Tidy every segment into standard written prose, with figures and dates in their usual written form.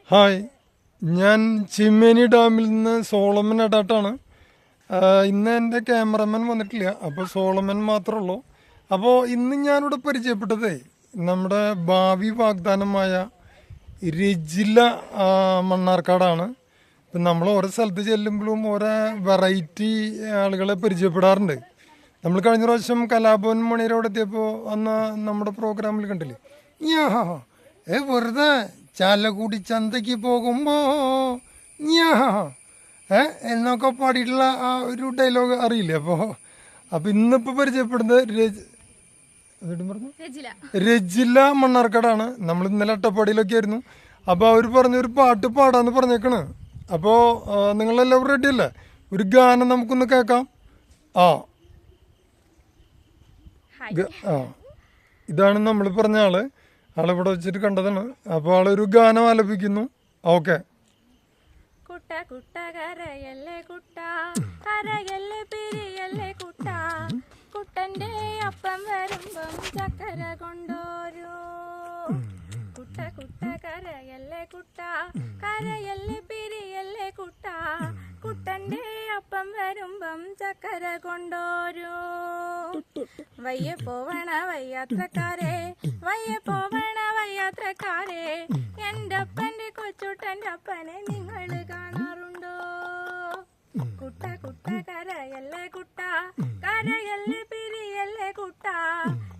Hi, ഞാൻ ചിമ്മേനി ഡാമിൽ നിന്ന് സോളമൻ അടാട്ടാണ്. ഇന്ന് എൻ്റെ ക്യാമറമാൻ വന്നിട്ടില്ല, അപ്പോൾ സോളമൻ മാത്രമേ ഉള്ളൂ. അപ്പോൾ ഇന്ന് ഞാനിവിടെ പരിചയപ്പെട്ടതേ നമ്മുടെ ഭാവി വാഗ്ദാനമായ രജില മണ്ണാർക്കാടാണ്. ഇപ്പം നമ്മൾ ഓരോ സ്ഥലത്ത് ചെല്ലുമ്പോഴും ഓരോ വെറൈറ്റി ആളുകളെ പരിചയപ്പെടാറുണ്ട്. നമ്മൾ കഴിഞ്ഞ പ്രാവശ്യം കലാഭവൻ മണിയുടെ എത്തിയപ്പോൾ അന്ന് നമ്മുടെ പ്രോഗ്രാമിൽ കണ്ടില്ലേ, വെറുതെ ചാലക്കുടി ചന്തയ്ക്ക് പോകുമ്പോ എന്നൊക്കെ പാടിയിട്ടുള്ള ആ ഒരു ഡയലോഗ് അറിയില്ലേ? അപ്പോൾ ഇന്നിപ്പോൾ പരിചയപ്പെടുന്നത് രജില മണ്ണാർക്കാടാണ്. നമ്മൾ ഇന്നലെ അട്ടപ്പാടിയിലൊക്കെ ആയിരുന്നു. അപ്പോൾ അവർ പറഞ്ഞൊരു പാട്ട് പാടാന്ന് പറഞ്ഞേക്കണ്. അപ്പോൾ നിങ്ങളെല്ലാവരും റെഡി അല്ലേ? ഒരു ഗാനം നമുക്കൊന്ന് കേൾക്കാം. ഇതാണ് നമ്മൾ പറഞ്ഞ ആളിവിടെ വെച്ചിട്ട് കണ്ടതാണ്. അപ്പോൾ ആളൊരു ഗാനം ആലപിക്കുന്നു. ഓക്കെ. കുട്ട കുട്ട കരയല്ലേ കുട്ട, കരയല്ലേ പിരിയല്ലേ കുട്ട, കുട്ടന്റെ അപ്പം വരുമ്പം ചക്കര കൊണ്ടോരൂ. കുട്ട കുട്ട കരയല്ലേ കുട്ട, കരയല്ലേ പിരിയല്ലേ കുട്ട, കുട്ടന്റെ അപ്പം വരുമ്പം ചക്കര കൊണ്ടോരൂ. വയ്യ പോവണ വയ്യാത്രക്കാരെ, വയ്യ പോവണ വയ്യാത്രക്കാരെ, എന്റെ അപ്പന്റെ കൊച്ചുട്ടന്റെ അപ്പനെ നിങ്ങൾ കാണാറുണ്ടോ? കുട്ട കുട്ട കരയല്ലേ കുട്ട, കരയല്ലേ പിരിയല്ലേ കുട്ട,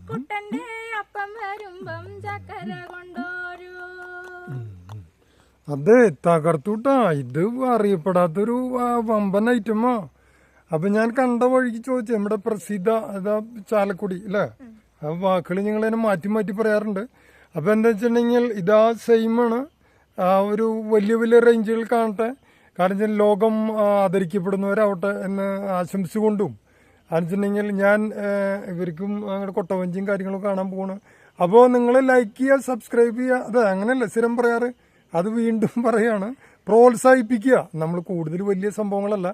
കുട്ടന്റെ അപ്പം വരുമ്പം ചക്കര കൊണ്ടോരൂ. അതെ, തകർത്തുട്ടാ. ഇത് അറിയപ്പെടാത്തൊരു വമ്പൻ ഐറ്റമാ. അപ്പൊ ഞാൻ കണ്ട വഴിക്ക് ചോദിച്ചു, നമ്മുടെ പ്രസിദ്ധ അതാ ചാലക്കുടി അല്ലേ, ആ വാക്കുകൾ ഞങ്ങളതിനെ മാറ്റി മാറ്റി പറയാറുണ്ട്. അപ്പൊ എന്താ വെച്ചിട്ടുണ്ടെങ്കിൽ ഇതാ സെയിമാണ്. ഒരു വലിയ വലിയ റേഞ്ചുകൾ കാണട്ടെ. കാരണം ലോകം ആദരിക്കപ്പെടുന്നവരാവട്ടെ എന്ന് ആശംസിച്ചുകൊണ്ടും വെച്ചിട്ടുണ്ടെങ്കിൽ ഞാൻ ഇവർക്കും അങ്ങനെ കൊട്ടവഞ്ചിയും കാര്യങ്ങളും കാണാൻ പോവാണ്. അപ്പോൾ നിങ്ങൾ ലൈക്ക് ചെയ്യുക, സബ്സ്ക്രൈബ് ചെയ്യുക. അതെ, അങ്ങനെയല്ല സ്ഥിരം പറയാറ്, അത് വീണ്ടും പറയാണ്. പ്രോത്സാഹിപ്പിക്കുക. നമ്മൾ കൂടുതൽ വലിയ സംഭവങ്ങളല്ല,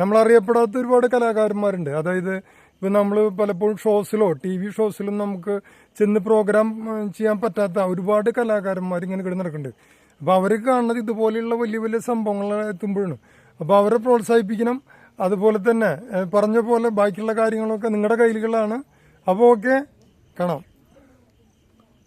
നമ്മളറിയപ്പെടാത്ത ഒരുപാട് കലാകാരന്മാരുണ്ട്. അതായത് ഇപ്പം നമ്മൾ പലപ്പോഴും ഷോസിലോ TV ഷോസിലും നമുക്ക് ചെന്ന് പ്രോഗ്രാം ചെയ്യാൻ പറ്റാത്ത ഒരുപാട് കലാകാരന്മാർ ഇങ്ങനെ കിടന്ന് നടക്കുന്നുണ്ട്. അപ്പോൾ അവർക്ക് കാണുന്നത് ഇതുപോലെയുള്ള വലിയ വലിയ സംഭവങ്ങൾ എത്തുമ്പോഴാണ്. അപ്പോൾ അവരെ പ്രോത്സാഹിപ്പിക്കണം. അതുപോലെ തന്നെ പറഞ്ഞ പോലെ ബാക്കിയുള്ള കാര്യങ്ങളൊക്കെ നിങ്ങളുടെ കയ്യിലുകളാണ്. അപ്പോൾ ഓക്കെ, കാണാം.